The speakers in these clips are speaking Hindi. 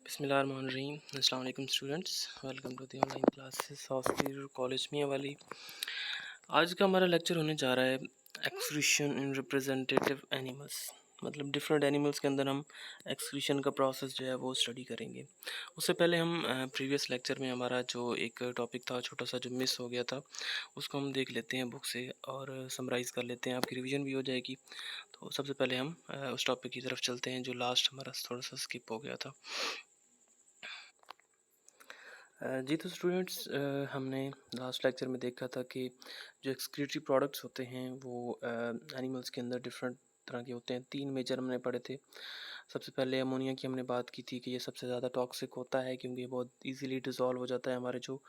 बिस्मिल्लाहिर्रहमानिर्रहीम। अस्सलाम वालेकुम students, welcome to the online classes of the college Mianwali. आज का हमारा लेक्चर होने जा रहा है एक्सक्रीशन इन रिप्रेजेंटेटिव एनिमल्स। मतलब डिफरेंट एनिमल्स के अंदर हम एक्सक्रीशन का प्रोसेस जो है वो स्टडी करेंगे। उससे पहले हम प्रीवियस लेक्चर में हमारा जो एक टॉपिक था छोटा सा जो मिस हो गया था उसको हम देख लेते हैं बुक से और समराइज़ कर लेते हैं, आपकी रिवीजन भी हो जाएगी। तो सबसे पहले हम उस टॉपिक की तरफ चलते हैं जो लास्ट हमारा थोड़ा सा स्किप हो गया था। जी तो स्टूडेंट्स, हमने लास्ट लेक्चर में देखा था कि जो एक्सक्रीटरी प्रोडक्ट्स होते हैं वो एनिमल्स के अंदर डिफरेंट तरह के होते हैं। 3 मेजर हमने पढ़े थे। सबसे पहले अमोनिया की हमने बात की थी कि ये सबसे ज़्यादा टॉक्सिक होता है क्योंकि ये बहुत इजीली डिज़ोल्व हो जाता है हमारे जो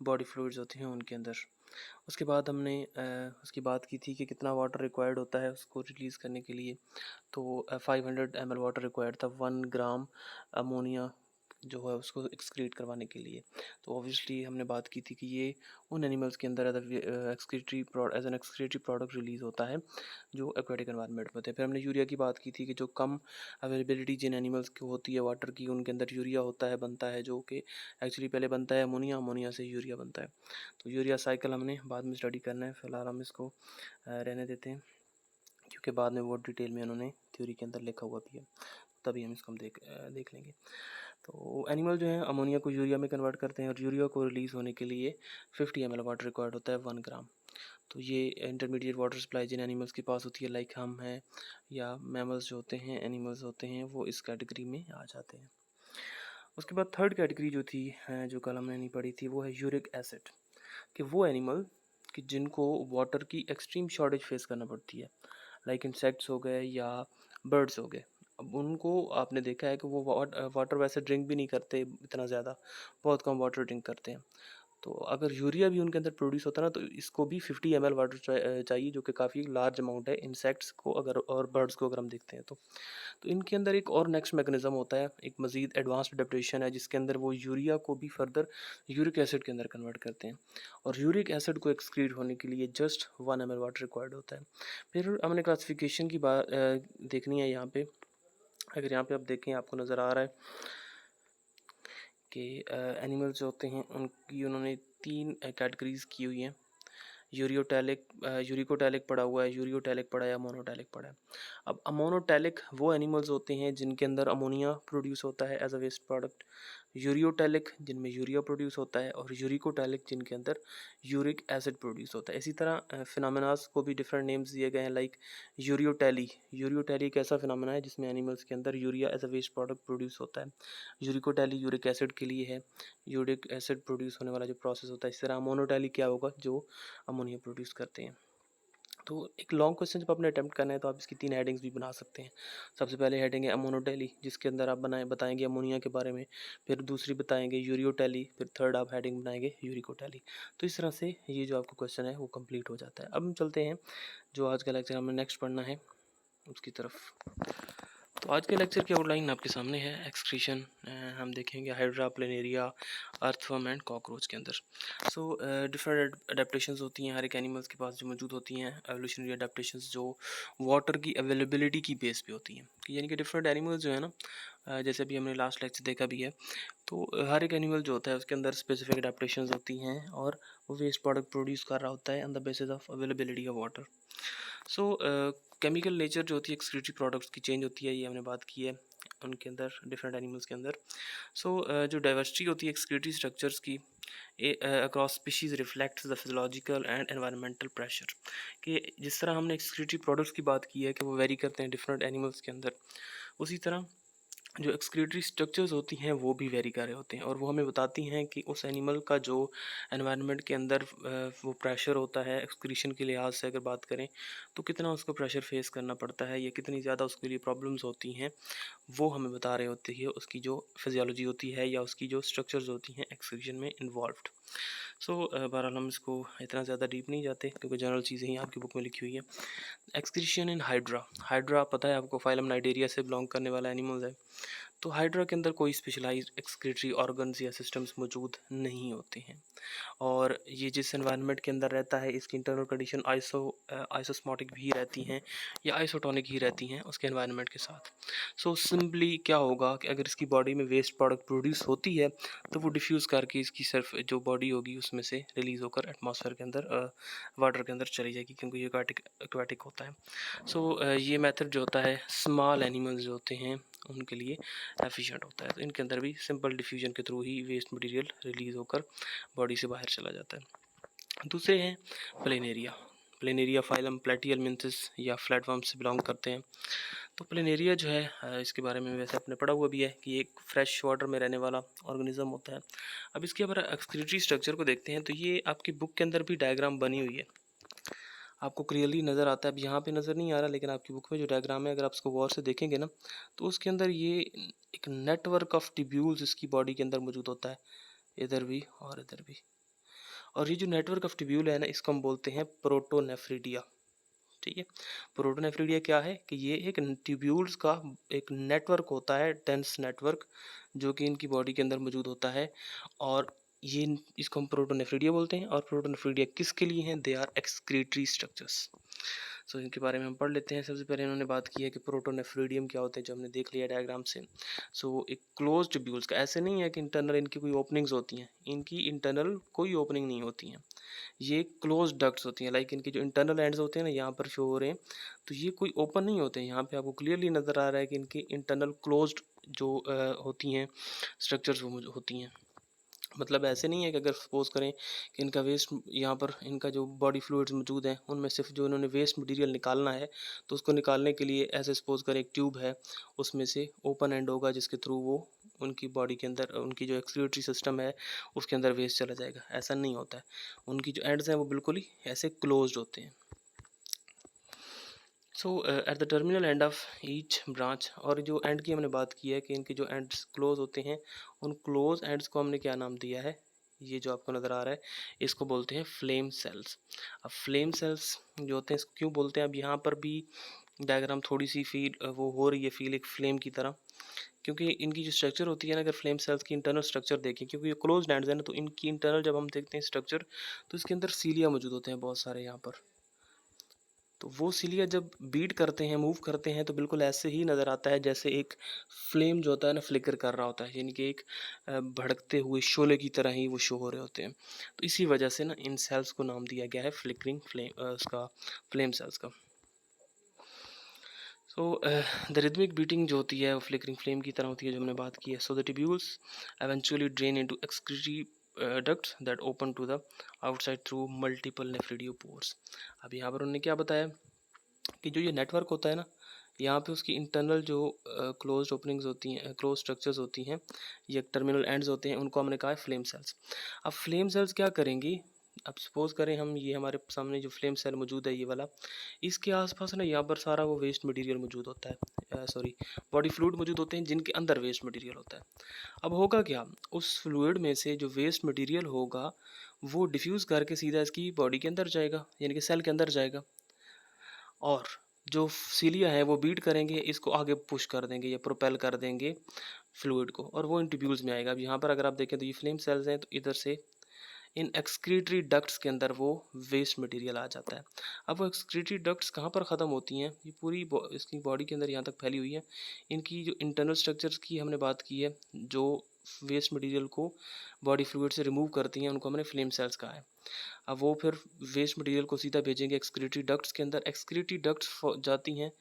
बॉडी फ्लूइड्स होते हैं उनके अंदर। उसके बाद हमने उसकी बात की थी कि कितना वाटर रिक्वायर्ड होता है उसको रिलीज़ करने के लिए। तो 500 ml वाटर रिक्वायर्ड था 1 ग्राम अमोनिया जो है उसको एक्सक्रीट करवाने के लिए। तो ऑब्वियसली हमने बात की थी कि ये उन एनिमल्स के अंदर as an excretory product release होता है जो एक्वेटिक एनवायरनमेंट में होते हैं। फिर हमने यूरिया की बात की थी कि जो कम अवेलेबिलिटी जिन एनिमल्स की होती है वाटर की उनके अंदर यूरिया होता है बनता है, जो कि एक्चुअली पहले बनता है अमोनिया, अमोनिया से यूरिया बनता है। तो यूरिया साइकिल हमने बाद में स्टडी करना है, फिलहाल हम इसको रहने देते हैं क्योंकि बाद में बहुत डिटेल में उन्होंने थ्योरी के अंदर लिखा हुआ भी है, तभी हम इसको देख लेंगे। तो एनिमल जो है अमोनिया को यूरिया में कन्वर्ट करते हैं और यूरिया को रिलीज़ होने के लिए 50 ml वाटर रिक्वायर्ड होता है 1 ग्राम। तो ये इंटरमीडिएट वाटर सप्लाई जिन एनिमल्स के पास होती है लाइक हम हैं या मैमल्स जो होते हैं एनिमल्स होते हैं वो इस कैटेगरी में आ जाते हैं। उसके बाद थर्ड कैटेगरी जो थी जो कल हमने नहीं पढ़ी थी वो है यूरिक एसिड, कि वो एनिमल कि जिनको वाटर की एक्सट्रीम शॉर्टेज फेस करना पड़ती है लाइक इंसेक्ट्स हो गए या बर्ड्स हो गए। अब उनको आपने देखा है कि वो वाटर वैसे ड्रिंक भी नहीं करते इतना ज़्यादा, बहुत कम वाटर ड्रिंक करते हैं। तो अगर यूरिया भी उनके अंदर प्रोड्यूस होता है ना तो इसको भी 50 ml वाटर चाहिए, जो कि काफ़ी लार्ज अमाउंट है इंसेक्ट्स को अगर और बर्ड्स को अगर हम देखते हैं तो इनके अंदर एक और नेक्स्ट मैकेनिज्म होता है, एक मज़ीद एडवांस्ड अडेप्टेशन है जिसके अंदर वो यूरिया को भी फर्दर यूरिक एसिड के अंदर कन्वर्ट करते हैं और यूरिक एसिड को एक्सक्रीट होने के लिए जस्ट 1 ml वाटर रिक्वायर्ड होता है। फिर हमने क्लासिफिकेशन की बात देखनी है यहाँ पे। अगर यहाँ पे आप देखें आपको नज़र आ रहा है कि एनिमल्स जो होते हैं उनकी उन्होंने 3 कैटेगरीज की हुई हैं। यूरिकोटैलिक पड़ा हुआ है, यूरियोटैलिक पड़ा है या मोनोटैलिक पड़ा है। अब अमोनोटैलिक वो एनिमल्स होते हैं जिनके अंदर अमोनिया प्रोड्यूस होता है as a waste product, ureotelic जिनमें यूरिया प्रोड्यूस होता है और यूरिकोटैलिक जिनके अंदर यूरिक एसिड प्रोड्यूस होता है। इसी तरह फिनोमेनास को भी डिफरेंट नेम्स दिए गए हैं लाइक यूरियोटैली। यूरियोटैली एक ऐसा फिनोमेना है जिसमें एनिमल्स के अंदर urea as a waste product produce होता है। यूरिकोटैली यूरिक एसिड के लिए है, यूरिक एसिड प्रोड्यूस होने वाला जो प्रोसेस होता है। इस तरह अमोनोटैली क्या होगा, जो अमोनिया प्रोड्यूस करते हैं। तो एक लॉन्ग क्वेश्चन जब आपने अटैम्प्ट करना है तो आप इसकी 3 हेडिंग्स भी बना सकते हैं। सबसे पहले हेडिंग है अमोनोटैली, जिसके अंदर आप बताएंगे अमोनिया के बारे में। फिर दूसरी बताएंगे यूरियोटैली, फिर थर्ड आप हेडिंग बनाएंगे यूरिकोटैली। तो इस तरह से ये जो आपका क्वेश्चन है वो कंप्लीट हो जाता है। अब हम चलते हैं जो आज का लेक्चर हमें नेक्स्ट पढ़ना है उसकी तरफ। तो आज के लेक्चर की आउटलाइन आपके सामने है। एक्सक्रीशन हम देखेंगे hydra, planaria, earthworm and cockroach के अंदर। सो डिफरेंट अडेप्टेशंस होती हैं हर एक एनिमल्स के पास जो मौजूद होती हैं, एवोल्यूशनरी अडेप्टेशंस जो वाटर की अवेलेबिलिटी की बेस पे होती हैं। यानी कि डिफरेंट एनिमल्स जो है ना, जैसे भी हमने लास्ट लेक्चर देखा भी है, तो हर एक एनिमल जो होता है उसके अंदर स्पेसिफिक अडेप्टेशंस होती हैं और वो वेस्ट प्रोडक्ट प्रोड्यूस कर रहा होता है on the basis of availability of water. So chemical nature जो होती है एक्सक्रीटरी प्रोडक्ट्स की चेंज होती है, ये हमने बात की है उनके अंदर डिफरेंट एनिमल्स के अंदर। सो जो डाइवर्सिटी होती है एक्सक्रीटरी स्ट्रक्चर्स की across species reflects the physiological and environmental pressure, कि जिस तरह हमने एक्सक्रीटरी प्रोडक्ट्स की बात की है कि वो वेरी करते हैं डिफरेंट एनिमल्स के अंदर, उसी तरह जो एक्सक्रीटरी स्ट्रक्चर्स होती हैं वो भी वेरी कर रहे होते हैं और वो हमें बताती हैं कि उस एनिमल का जो एनवायरनमेंट के अंदर वो प्रेशर होता है एक्सक्रीशन के लिहाज से अगर बात करें तो कितना उसको प्रेशर फेस करना पड़ता है या कितनी ज़्यादा उसके लिए प्रॉब्लम्स होती हैं, वो हमें बता रहे होते हैं उसकी जो फिजियोलॉजी होती है या उसकी जो स्ट्रक्चर्स होती हैं एक्सक्रीशन में इन्वॉल्व्ड। सो बहरहाल हम इसको इतना ज़्यादा डीप नहीं जाते क्योंकि जनरल चीज़ें ही आपकी बुक में लिखी हुई है। एक्सक्रीशन इन हाइड्रा, हाइड्रा पता है आपको फाइलम नाइडेरिया से बिलोंग करने वाला एनिमल है। तो हाइड्रा के अंदर कोई स्पेशलाइज्ड एक्सक्रीटरी ऑर्गन्स या सिस्टम्स मौजूद नहीं होते हैं, और ये जिस एनवायरनमेंट के अंदर रहता है इसकी इंटरनल कंडीशन आइसोस्मोटिक भी रहती हैं या आइसोटोनिक ही रहती हैं उसके एनवायरनमेंट के साथ। सो सिंपली क्या होगा कि अगर इसकी बॉडी में वेस्ट प्रोडक्ट प्रोड्यूस होती है तो वो डिफ्यूज़ करके इसकी सिर्फ जो बॉडी होगी उसमें से रिलीज़ होकर एटमॉस्फेयर के अंदर वाटर के अंदर चली जाएगी, क्योंकि ये एक्वाटिक होता है। सो ये मेथड जो होता है स्मॉल एनिमल्स जो होते हैं उनके लिए एफिशिएंट होता है। तो इनके अंदर भी सिंपल डिफ्यूजन के थ्रू ही वेस्ट मटेरियल रिलीज़ होकर बॉडी से बाहर चला जाता है। दूसरे हैं प्लेनेरिया। प्लेनेरिया फाइलम प्लेटियलमिंथिस या फ्लैटवर्म से बिलोंग करते हैं। तो प्लेनेरिया जो है इसके बारे में वैसे आपने पढ़ा हुआ भी है कि एक फ्रेश वाटर में रहने वाला ऑर्गेनिज्म होता है। अब इसके अगर एक्सक्रीटरी स्ट्रक्चर को देखते हैं तो ये आपकी बुक के अंदर भी डायग्राम बनी हुई है, आपको क्लियरली नज़र आता है। अब यहाँ पे नज़र नहीं आ रहा, लेकिन आपकी बुक में जो डायग्राम है अगर आप उसको गौर से देखेंगे ना तो उसके अंदर ये एक नेटवर्क ऑफ ट्यूब्यूल्स इसकी बॉडी के अंदर मौजूद होता है, इधर भी और इधर भी। और ये जो नेटवर्क ऑफ ट्यूब्यूल है ना इसको हम बोलते हैं प्रोटोनेफ्रिडिया। ठीक है, प्रोटोनेफ्रिडिया क्या है कि ये एक ट्यूब्यूल्स का एक नेटवर्क होता है, डेंस नेटवर्क, जो कि इनकी बॉडी के अंदर मौजूद होता है। और ये इसको हम प्रोटोनेफ्रिडिया बोलते हैं। और प्रोटोनेफ्रिडिया किसके लिए हैं? They are excretory structures. So इनके बारे में हम पढ़ लेते हैं। सबसे पहले इन्होंने बात की है कि प्रोटोनेफ्रिडियम क्या होते हैं, जो हमने देख लिया डायग्राम से। सो एक क्लोज ट्यूब्यूल्स का, ऐसे नहीं है कि इंटरनल इनकी कोई ओपनिंग्स होती हैं, इनकी इंटरनल कोई ओपनिंग नहीं होती हैं, ये क्लोज डक्ट्स होती हैं। लाइक इनके जो इंटरनल एंड्स होते हैं ना यहाँ पर शो हो रहे हैं, तो ये कोई ओपन नहीं होते हैं। यहाँ पे आपको क्लियरली नज़र आ रहा है कि इनकी इंटरनल क्लोज्ड जो होती हैं स्ट्रक्चर्स वो होती हैं। मतलब ऐसे नहीं है कि अगर सपोज करें कि इनका वेस्ट यहाँ पर इनका जो बॉडी फ्लूइड्स मौजूद हैं उनमें सिर्फ जो इन्होंने वेस्ट मटेरियल निकालना है तो उसको निकालने के लिए ऐसे सपोज करें एक ट्यूब है, उसमें से ओपन एंड होगा जिसके थ्रू वो उनकी बॉडी के अंदर उनकी जो एक्सक्रीटरी सिस्टम है उसके अंदर वेस्ट चला जाएगा। ऐसा नहीं होता है, उनकी जो एंड्स हैं वो बिल्कुल ही ऐसे क्लोज्ड होते हैं। So at the terminal end of each branch, और जो एंड की हमने बात की है कि इनके जो एंड्स क्लोज होते हैं उन क्लोज एंड्स को हमने क्या नाम दिया है, ये जो आपको नज़र आ रहा है इसको बोलते हैं फ्लेम सेल्स। अब फ्लेम सेल्स जो होते हैं इसको क्यों बोलते हैं, अब यहाँ पर भी डायग्राम थोड़ी सी फील वो हो रही है फील एक फ्लेम की तरह, क्योंकि इनकी जो स्ट्रक्चर होती है ना, अगर फ्लेम सेल्स की इंटरनल स्ट्रक्चर देखें, क्योंकि ये क्लोज एंड्स है ना, तो इनकी इंटरनल जब हम देखते हैं स्ट्रक्चर तो इसके अंदर सीलिया मौजूद होते हैं बहुत सारे यहाँ पर। तो वो सिलिया जब बीट करते हैं, मूव करते हैं, तो बिल्कुल ऐसे ही नज़र आता है जैसे एक फ्लेम जो होता है ना फ्लिकर कर रहा होता है, यानी कि एक भड़कते हुए शोले की तरह ही वो शो हो रहे होते हैं। तो इसी वजह से ना इन सेल्स को नाम दिया गया है फ्लिकरिंग फ्लेम उसका फ्लेम सेल्स का। सो द रिदमिक बीटिंग जो होती है वो फ्लिकरिंग फ्लेम की तरह होती है जो हमने बात की है। So the tubules eventually drain into excretory ducts that open to the outside through multiple nephridopores। अब यहाँ पर उन्होंने क्या बताया कि जो ये नेटवर्क होता है ना, यहाँ पे उसकी इंटरनल जो क्लोज ओपनिंग्स होती हैं, क्लोज स्ट्रक्चर्स होती हैं, ये टर्मिनल एंड्स होते हैं, उनको हमने कहा है फ्लेम सेल्स। अब फ्लेम सेल्स क्या करेंगी, अब सपोज करें हम ये हमारे सामने जो फ्लेम सेल मौजूद है ये वाला, इसके आसपास ना यहाँ पर सारा वो वेस्ट मटेरियल मौजूद होता है, सॉरी बॉडी फ्लूइड मौजूद होते हैं जिनके अंदर वेस्ट मटेरियल होता है। अब होगा क्या, उस फ्लूइड में से जो वेस्ट मटेरियल होगा वो डिफ्यूज़ करके सीधा इसकी बॉडी के अंदर जाएगा, यानी कि सेल के अंदर जाएगा, और जो सीलिया है वो बीट करेंगे, इसको आगे पुश कर देंगे या प्रोपेल कर देंगे फ्लूइड को, और वो इन ट्यूब्यूल्स में आएगा। अब यहाँ पर अगर आप देखें तो ये फ्लेम सेल्स हैं, तो इधर से इन एक्सक्रीटरी डक्ट्स के अंदर वो वेस्ट मटेरियल आ जाता है। अब वो एक्सक्रीटरी डक्ट्स कहाँ पर ख़त्म होती हैं, ये पूरी इसकी बॉडी के अंदर यहाँ तक फैली हुई है। इनकी जो इंटरनल स्ट्रक्चर्स की हमने बात की है, जो वेस्ट मटेरियल को बॉडी फ्लूइड से रिमूव करती हैं, उनको हमने फ्लेम सेल्स कहा है। अब वो फिर वेस्ट मटेरियल को सीधा भेजेंगे एक्सक्रीटरी डक्ट्स के अंदर। एक्सक्रीटरी डक्ट्स जाती हैं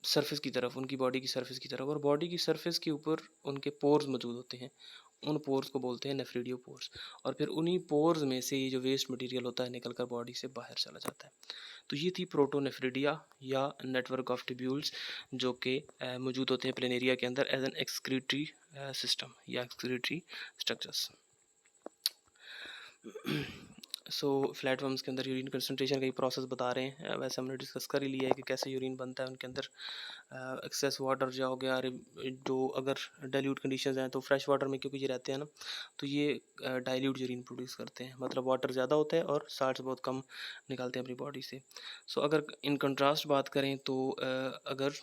सरफेस की तरफ, उनकी बॉडी की सरफेस की तरफ, और बॉडी की सरफेस के ऊपर उनके पोर्स मौजूद होते हैं, उन पोर्स को बोलते हैं नेफ्रिडियो पोर्स। और फिर उन्हीं पोर्स में से ये जो वेस्ट मटेरियल होता है निकल कर बॉडी से बाहर चला जाता है। तो ये थी प्रोटोनेफ्रिडिया या नेटवर्क ऑफ ट्यूब्यूल्स, जो कि मौजूद होते हैं प्लेनेरिया के अंदर एज एन एक्सक्रीटरी सिस्टम या एक्सक्रीटरी स्ट्रक्चर्स। सो फ्लैटवर्म्स के अंदर यूरिन कंसनट्रेशन का ही प्रोसेस बता रहे हैं। वैसे हमने डिस्कस कर ही लिया है कि कैसे यूरिन बनता है उनके अंदर। एक्सेस वाटर जो हो गया, जो अगर डाइल्यूट कंडीशंस हैं तो फ्रेश वाटर में क्योंकि ये रहते हैं ना, तो ये डाइल्यूट यूरिन प्रोड्यूस करते हैं, मतलब वाटर ज़्यादा होता है और साल्ट्स बहुत कम निकालते हैं अपनी बॉडी से। सो अगर इन कंट्रास्ट बात करें तो अगर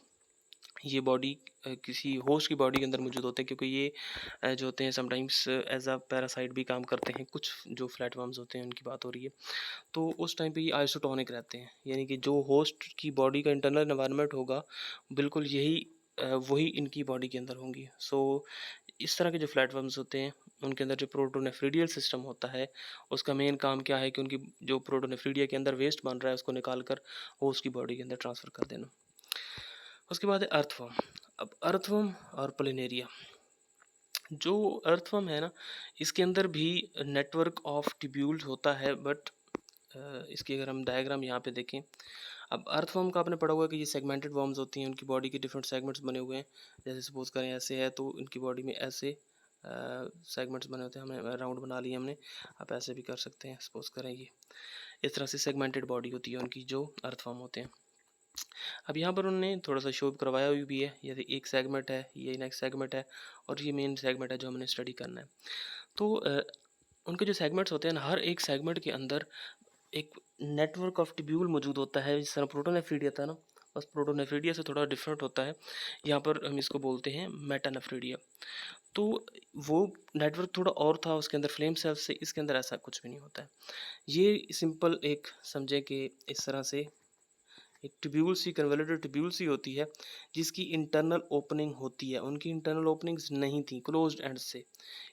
ये बॉडी किसी होस्ट की बॉडी के अंदर मौजूद होते हैं, क्योंकि ये जो होते हैं समटाइम्स एज अ पैरासाइट भी काम करते हैं। कुछ जो फ्लैटवर्म्स होते हैं उनकी बात हो रही है, तो उस टाइम पे ये आइसोटोनिक रहते हैं, यानी कि जो होस्ट की बॉडी का इंटरनल एनवायरनमेंट होगा बिल्कुल यही वही इनकी बॉडी के अंदर होंगी। सो इस तरह के जो फ्लैटवर्म्स होते हैं उनके अंदर जो प्रोटोनेफ्रिडियल सिस्टम होता है, उसका मेन काम क्या है कि उनकी जो प्रोटोनेफ्रिडिया के अंदर वेस्ट बन रहा है उसको निकाल कर होस्ट की बॉडी के अंदर ट्रांसफ़र कर देना। उसके बाद है अर्थवर्म। अब अर्थवर्म और प्लेनेरिया, जो अर्थवर्म है ना, इसके अंदर भी नेटवर्क ऑफ ट्यूब्यूल्स होता है, बट इसकी अगर हम डायग्राम यहाँ पे देखें, अब अर्थवर्म का आपने पढ़ा हुआ है कि ये सेगमेंटेड वर्म्स होती हैं, उनकी बॉडी के डिफरेंट सेगमेंट्स बने हुए हैं। जैसे सपोज करें ऐसे है तो इनकी बॉडी में ऐसे सेगमेंट्स बने होते हैं, हमने राउंड बना लिया हमने, आप ऐसे भी कर सकते हैं। सपोज करें ये इस तरह से सेगमेंटेड बॉडी होती है उनकी, जो अर्थवर्म होते हैं। अब यहाँ पर उन्होंने थोड़ा सा शो करवाया हुई भी है, जैसे एक सेगमेंट है, ये नेक्स्ट सेगमेंट है, और ये मेन सेगमेंट है जो हमने स्टडी करना है। तो उनके जो सेगमेंट्स होते हैं ना, हर एक सेगमेंट के अंदर एक नेटवर्क ऑफ ट्यूब्यूल मौजूद होता है, जिस तरह प्रोटोनेफ्रिडिया था ना, बस प्रोटोनेफ्रिडिया से थोड़ा डिफरेंट होता है। यहाँ पर हम इसको बोलते हैं मेटानेफ्रिडिया। तो वो नेटवर्क थोड़ा और था उसके अंदर फ्लेम सेल्स से, इसके अंदर ऐसा कुछ भी नहीं होता है। ये सिंपल एक समझे कि इस तरह से एक ट्यूब्यूल सी, कन्वोल्यूटेड ट्यूब्यूल सी होती है, जिसकी इंटरनल ओपनिंग होती है। उनकी इंटरनल ओपनिंग्स नहीं थी क्लोज्ड एंड से,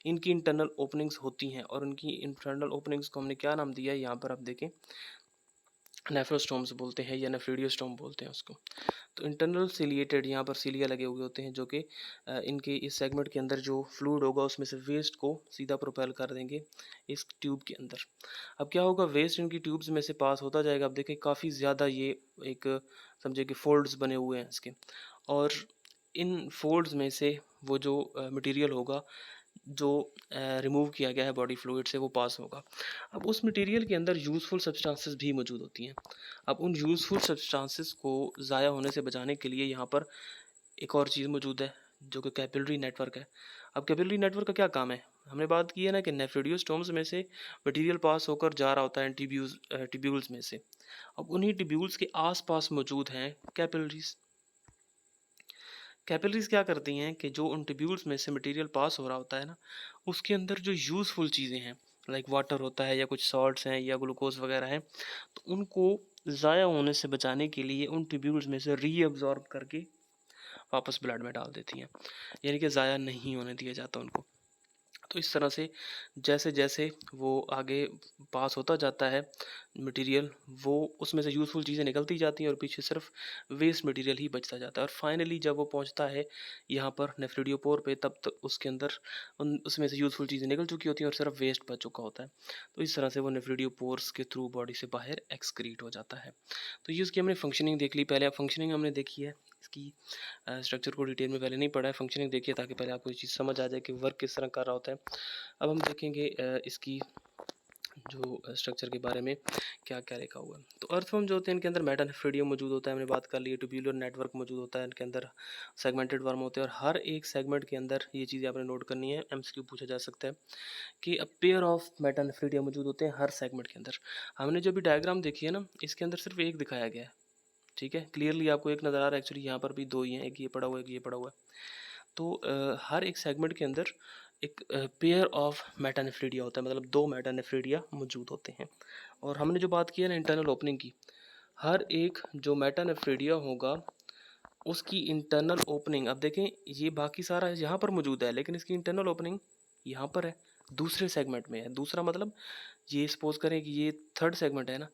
इनकी इंटरनल ओपनिंग्स होती हैं, और उनकी इंटरनल ओपनिंग्स को हमने क्या नाम दिया है, यहाँ पर आप देखें नेफ्रोस्टोम्स बोलते हैं या नेफ्रीडियोस्टोम बोलते हैं उसको। तो इंटरनल सिलिएटेड, यहाँ पर सिलिया लगे हुए होते हैं, जो कि इनके इस सेगमेंट के अंदर जो फ्लूइड होगा उसमें से वेस्ट को सीधा प्रोपेल कर देंगे इस ट्यूब के अंदर। अब क्या होगा, वेस्ट इनकी ट्यूब्स में से पास होता जाएगा। अब देखें काफ़ी ज़्यादा ये एक समझे कि फोल्ड्स बने हुए हैं इसके, और इन फोल्ड्स में से वो जो मटेरियल होगा जो रिमूव किया गया है बॉडी फ्लूइड से, वो पास होगा। अब उस मटेरियल के अंदर यूज़फुल सब्सटेंसेस भी मौजूद होती हैं। अब उन यूज़फुल सब्सटेंसेस को ज़ाया होने से बचाने के लिए यहाँ पर एक और चीज़ मौजूद है, जो कि कैपिलरी नेटवर्क है। अब कैपिलरी नेटवर्क का क्या काम है, हमने बात की है ना कि नेफ्रिडियोस्टोम्स में से मटेरियल पास होकर जा रहा होता है ट्यूब्यूल्स में से। अब उन्हीं ट्यूब्यूल्स के आसपास मौजूद हैं कैपिलरीज। कैपिलरीज क्या करती हैं कि जो उन ट्यूब्यूल्स में से मटेरियल पास हो रहा होता है ना, उसके अंदर जो यूज़फुल चीज़ें हैं, लाइक वाटर होता है या कुछ सॉल्ट्स हैं या ग्लूकोज वगैरह हैं, तो उनको ज़ाया होने से बचाने के लिए उन ट्यूब्यूल्स में से रीअब्जॉर्ब करके वापस ब्लड में डाल देती हैं, यानी कि ज़ाया नहीं होने दिया जाता उनको। तो इस तरह से जैसे जैसे वो आगे पास होता जाता है मटेरियल, वो उसमें से यूज़फुल चीज़ें निकलती जाती हैं और पीछे सिर्फ वेस्ट मटेरियल ही बचता जाता है। और फाइनली जब वो पहुंचता है यहाँ पर नेफ्रिडियोपोर पे, तब तक उसके अंदर उसमें से यूज़फुल चीज़ें निकल चुकी होती हैं और सिर्फ वेस्ट बच चुका होता है। तो इस तरह से वो नेफ्रिडियोपोर्स के थ्रू बॉडी से बाहर एक्सक्रीट हो जाता है। तो ये उसकी हमने फंक्शनिंग देख ली। पहले आप फंक्शनिंग हमने देखी है इसकी, स्ट्रक्चर को डिटेल में पहले नहीं पढ़ा है, फंक्शनिंग देखिए ताकि पहले आपको ये चीज़ समझ आ जाए कि वर्क किस तरह कर रहा होता है। अब हम देखेंगे इसकी जो स्ट्रक्चर के बारे में क्या क्या लिखा हुआ है। तो अर्थवर्म जो होते हैं इनके अंदर मेटानेफ्रिडियम मौजूद होता है, हमने बात कर ली है। ट्यूब्यूलर नेटवर्क मौजूद होता है इनके अंदर, सेगमेंटेड वर्म होते हैं, और हर एक सेगमेंट के अंदर ये चीज़ें आपने नोट करनी है, एमसीक्यू पूछा जा सकता है कि अ पेयर ऑफ मेटानेफ्रिडिया मौजूद होते हैं हर सेगमेंट के अंदर। हमने जो भी डायग्राम देखी है ना, इसके अंदर सिर्फ एक दिखाया गया है, ठीक है, क्लियरली आपको एक नज़र आ रहा है। एक्चुअली यहाँ पर भी दो ही हैं, एक ये पड़ा हुआ है, एक ये पड़ा हुआ है। तो हर एक सेगमेंट के अंदर एक पेयर ऑफ मेटानेफ्रिडिया होता है, मतलब दो मेटानेफ्रिडिया मौजूद होते हैं। और हमने जो बात की है ना इंटरनल ओपनिंग की, हर एक जो मेटानेफ्रिडिया होगा उसकी इंटरनल ओपनिंग, अब देखें ये बाकी सारा यहाँ पर मौजूद है, लेकिन इसकी इंटरनल ओपनिंग यहाँ पर है, दूसरे सेगमेंट में है। दूसरा मतलब ये सपोज करें कि ये थर्ड सेगमेंट है ना,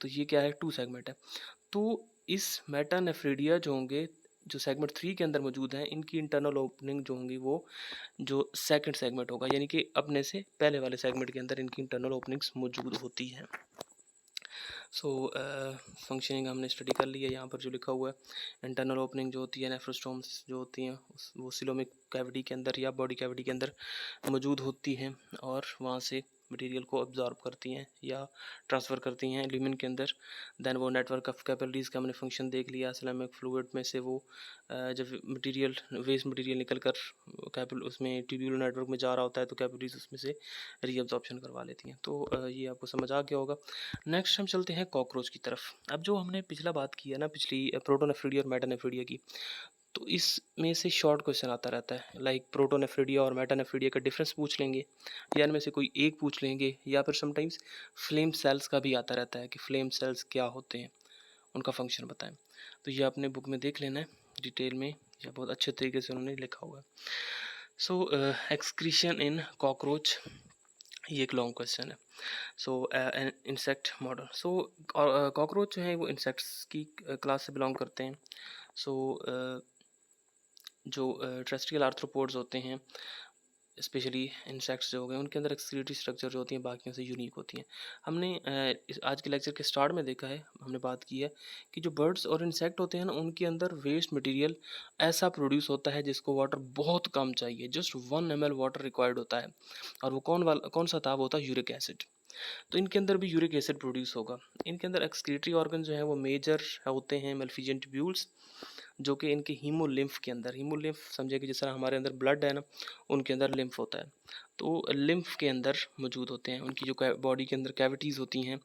तो ये क्या है, टू सेगमेंट है। तो इस मेटानेफ्रिडिया जो होंगे, जो सेगमेंट 3 के अंदर मौजूद हैं, इनकी इंटरनल ओपनिंग जो होंगी वो जो सेकंड सेगमेंट होगा, यानी कि अपने से पहले वाले सेगमेंट के अंदर इनकी इंटरनल ओपनिंग्स मौजूद होती हैं। सो फंक्शनिंग हमने स्टडी कर ली है। यहाँ पर जो लिखा हुआ है, इंटरनल ओपनिंग जो होती है नेफ्रोस्टोम्स जो होती हैं वो सिलोमिक कैविटी के अंदर या बॉडी कैविटी के अंदर मौजूद होती हैं, और वहाँ से मटेरियल को अब्जॉर्ब करती हैं या ट्रांसफ़र करती हैं ल्यूमेन के अंदर। देन वो नेटवर्क ऑफ कैपिलरीज का हमने फंक्शन देख लिया। सिलोमिक फ्लूइड में से वो जब मटेरियल वेस्ट मटेरियल निकल कर कैपिल उसमें ट्यूब्यूलर नेटवर्क में जा रहा होता है, तो कैपिलरीज उसमें से रीअब्जॉर्प्शन करवा लेती हैं। तो ये आपको समझ आ गया होगा। नेक्स्ट हम चलते हैं कॉकरोच की तरफ। अब जो हमने पिछला बात की है ना, पिछली प्रोटोनेफ्रिडिया और मेटानेफ्रिडिया की, तो इसमें से शॉर्ट क्वेश्चन आता रहता है, लाइक प्रोटोनेफ्रिडिया और मेटानेफ्रिडिया का डिफरेंस पूछ लेंगे, या इनमें से कोई एक पूछ लेंगे, या फिर समटाइम्स फ्लेम सेल्स का भी आता रहता है कि फ्लेम सेल्स क्या होते हैं, उनका फंक्शन बताएं। तो ये अपने बुक में देख लेना है डिटेल में, या बहुत अच्छे तरीके से उन्होंने लिखा हुआ है। सो एक्सक्रीशन इन कॉकरोच, ये एक लॉन्ग क्वेश्चन है। So an insect model, so cockroach जो है वो इंसेक्ट्स की क्लास से बिलोंग करते हैं। सो जो टेरेस्ट्रियल आर्थ्रोपोड्स होते हैं, स्पेशली इंसेक्ट्स जो हो गए, उनके अंदर एक्सक्रीटरी स्ट्रक्चर जो होती हैं बाकियों से यूनिक होती हैं। हमने आज के लेक्चर के स्टार्ट में देखा है, हमने बात की है कि जो बर्ड्स और इंसेक्ट होते हैं ना, उनके अंदर वेस्ट मटेरियल ऐसा प्रोड्यूस होता है जिसको वाटर बहुत कम चाहिए, जस्ट 1 ml वाटर रिक्वायर्ड होता है, और वो कौन सा था, वो होता है यूरिक एसिड। तो इनके अंदर भी यूरिक एसिड प्रोड्यूस होगा। इनके अंदर एक्सक्रीटरी ऑर्गन जो है वो मेजर होते हैं मेल्फिजियन ट्यूब्यूल्स, जो कि इनके हीमोलिम्फ के अंदर, हीमोलिम्फ समझे कि जिस तरह हमारे अंदर ब्लड है ना, उनके अंदर लिम्फ होता है, तो लिम्फ के अंदर मौजूद होते हैं। उनकी जो बॉडी के अंदर कैविटीज़ होती हैं,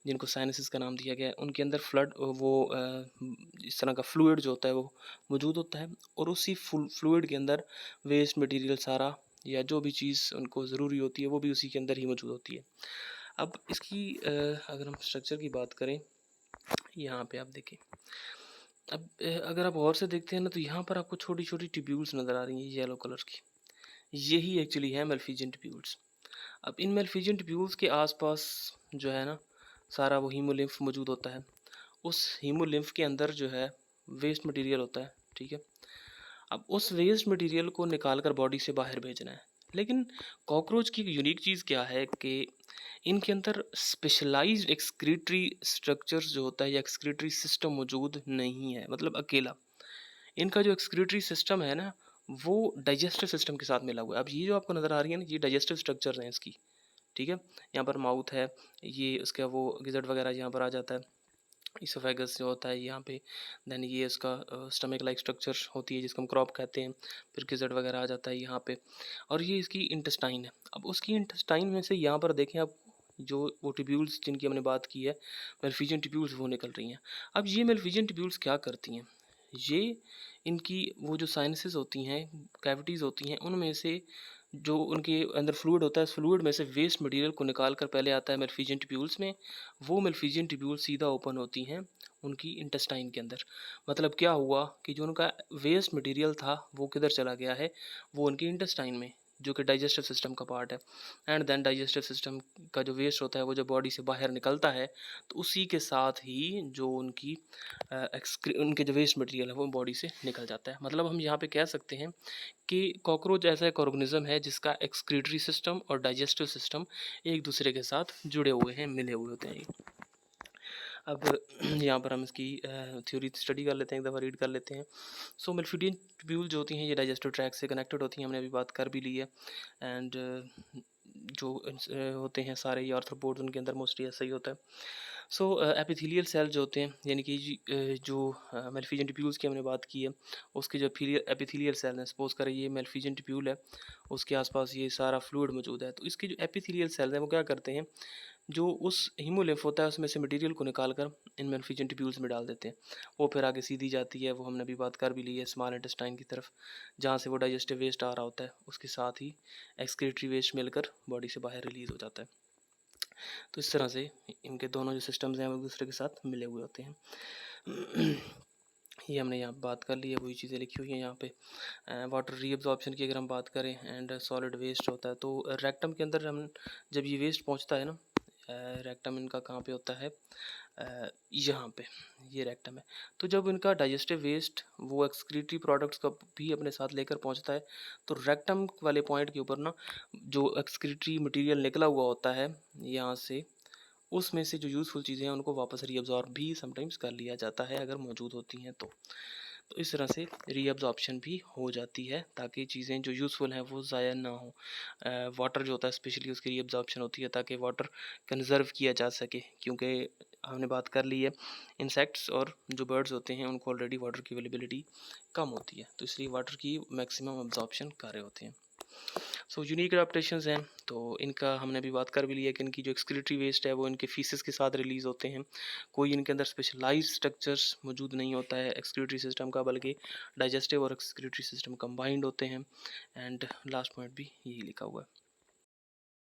जिनको साइनसिस का नाम दिया गया है, उनके अंदर फ्लड वो इस तरह का फ्लूइड जो होता है वो मौजूद होता है, और उसी फ्लूइड के अंदर वेस्ट मटेरियल सारा, या जो भी चीज़ उनको ज़रूरी होती है वो भी उसी के अंदर ही मौजूद होती है। अब इसकी अगर हम स्ट्रक्चर की बात करें, यहाँ पे आप देखें, अब अगर आप गौर से देखते हैं ना, तो यहाँ पर आपको छोटी छोटी ट्यूब्यूल्स नज़र आ रही हैं येलो कलर की, यही एक्चुअली है मेल्फिजियन ट्यूब्यूल्स। अब इन मेल्फिजियन ट्यूब्यूल्स के आसपास जो है ना, सारा वो हीमोलिम्फ मौजूद होता है। उस हीमोलिम्फ के अंदर जो है वेस्ट मटेरियल होता है, ठीक है। अब उस वेस्ट मटेरियल को निकाल कर बॉडी से बाहर भेजना है। लेकिन कॉकरोच की यूनिक चीज़ क्या है कि इनके अंदर स्पेशलाइज्ड एक्सक्रीटरी स्ट्रक्चर्स जो होता है, या एक्सक्रीटरी सिस्टम मौजूद नहीं है, मतलब अकेला। इनका जो एक्सक्रीटरी सिस्टम है ना, वो डाइजेस्टिव सिस्टम के साथ मिला हुआ है। अब ये जो आपको नज़र आ रही है ना, ये डाइजेस्टिव स्ट्रक्चर हैं इसकी, ठीक है। यहाँ पर माउथ है, ये उसका वो गिजट वगैरह यहाँ पर आ जाता है, इसोफेगस जो होता है यहाँ पे, देन ये इसका स्टमक लाइक स्ट्रक्चर होती है जिसको हम क्रॉप कहते हैं, फिर गिजट वगैरह आ जाता है यहाँ पे, और ये इसकी इंटेस्टाइन है। अब उसकी इंटेस्टाइन में से यहाँ पर देखें आप, जो वो ट्यूब्यूल्स जिनकी हमने बात की है, मेल्फिजियन ट्यूब्यूल्स, वो निकल रही हैं। अब ये मेल्फिजियन ट्यूब्यूल्स क्या करती हैं, ये इनकी वो जो साइनसेस होती हैं, कैविटीज़ होती हैं, उनमें से जो उनके अंदर फ्लूइड होता है, उस फ्लूइड में से वेस्ट मटेरियल को निकाल कर पहले आता है मेल्फिजियन ट्यूब्यूल्स में। वो मेल्फिजियन ट्यूब्यूल सीधा ओपन होती हैं उनकी इंटेस्टाइन के अंदर। मतलब क्या हुआ कि जो उनका वेस्ट मटेरियल था वो किधर चला गया है, वो उनकी इंटेस्टाइन में, जो कि डाइजेस्टिव सिस्टम का पार्ट है। एंड देन डाइजेस्टिव सिस्टम का जो वेस्ट होता है वो जो बॉडी से बाहर निकलता है, तो उसी के साथ ही जो उनकी उनके जो वेस्ट मटेरियल है वो बॉडी से निकल जाता है। मतलब हम यहाँ पे कह सकते हैं कि कॉकरोच ऐसा एक ऑर्गेनिज्म है जिसका एक्सक्रीटरी सिस्टम और डाइजेस्टिव सिस्टम एक दूसरे के साथ जुड़े हुए हैं, मिले हुए होते हैं। अब यहाँ पर हम इसकी थ्योरी स्टडी कर लेते हैं, एक दफ़ा रीड कर लेते हैं। सो मेल्फिडियन ट्यूब्यूल जो होती हैं ये डाइजेस्टिव ट्रैक से कनेक्टेड होती हैं, हमने अभी बात कर भी ली है। एंड जो होते हैं सारे ये आर्थ्रोपोड्स, उनके अंदर मोस्टली ऐसा ही होता है। सो एपिथेलियल सेल जो होते हैं, यानी कि जो मेल्फिजियन ट्यूब्यूल्स की हमने बात की है, उसके जो एपिथेलियल सेल हैं, सपोज करें ये मेल्फिजियन ट्यूब्यूल है, उसके आसपास ये सारा फ्लूइड मौजूद है, तो इसके जो एपिथेलियल सेल हैं वो क्या करते हैं, जो उस हीमोलिम्फ होता है उसमें से मटेरियल को निकाल कर इन मेल्फिजियन ट्यूब्यूल्स में डाल देते हैं। वो फिर आगे सीधी जाती है, वो हमने अभी बात कर भी ली है, स्मॉल इंटेस्टाइन की तरफ, जहाँ से वो डाइजेस्टिव वेस्ट आ रहा होता है, उसके साथ ही एक्सक्रीटरी वेस्ट मिलकर बॉडी से बाहर रिलीज़ हो जाता है। तो इस तरह से इनके दोनों जो सिस्टम्स हैं वो एक दूसरे के साथ मिले हुए होते हैं। ये हमने यहाँ बात कर ली है, वही चीज़ें लिखी हुई हैं यहाँ पे। वाटर रीअब्जॉर्प्शन की अगर हम बात करें, एंड सॉलिड वेस्ट होता है, तो रेक्टम के अंदर हम जब ये वेस्ट पहुँचता है ना, रेक्टम इनका कहाँ पे होता है, यहाँ पे, ये रेक्टम है। तो जब इनका डाइजेस्टिव वेस्ट वो एक्सक्रीटरी प्रोडक्ट्स का भी अपने साथ लेकर पहुँचता है, तो रेक्टम वाले पॉइंट के ऊपर ना जो एक्सक्रीटरी मटेरियल निकला हुआ होता है यहाँ से, उसमें से जो यूज़फुल चीज़ें हैं उनको वापस रीअब्जॉर्ब भी समटाइम्स कर लिया जाता है अगर मौजूद होती हैं तो। तो इस तरह से रीअब्जॉर्प्शन भी हो जाती है, ताकि चीज़ें जो यूज़फुल हैं वो ज़ाया ना हो। वाटर जो होता है स्पेशली उसकी रीअब्जॉर्प्शन होती है ताकि वाटर कंज़र्व किया जा सके, क्योंकि हमने बात कर ली है इंसेक्ट्स और जो बर्ड्स होते हैं उनको ऑलरेडी वाटर की अवेलेबिलिटी कम होती है, तो इसलिए वाटर की मैक्सिमम अब्जॉर्प्शन कर रहे होते हैं। सो यूनिक एडाप्टेशंस हैं, तो इनका हमने अभी बात कर भी लिया कि इनकी जो एक्सक्रीटरी वेस्ट है वो इनके फीसेस के साथ रिलीज़ होते हैं। कोई इनके अंदर स्पेशलाइज्ड स्ट्रक्चर्स मौजूद नहीं होता है एक्सक्रीटरी सिस्टम का, बल्कि डाइजेस्टिव और एक्सक्रीटरी सिस्टम कंबाइंड होते हैं। एंड लास्ट पॉइंट भी यही लिखा हुआ है।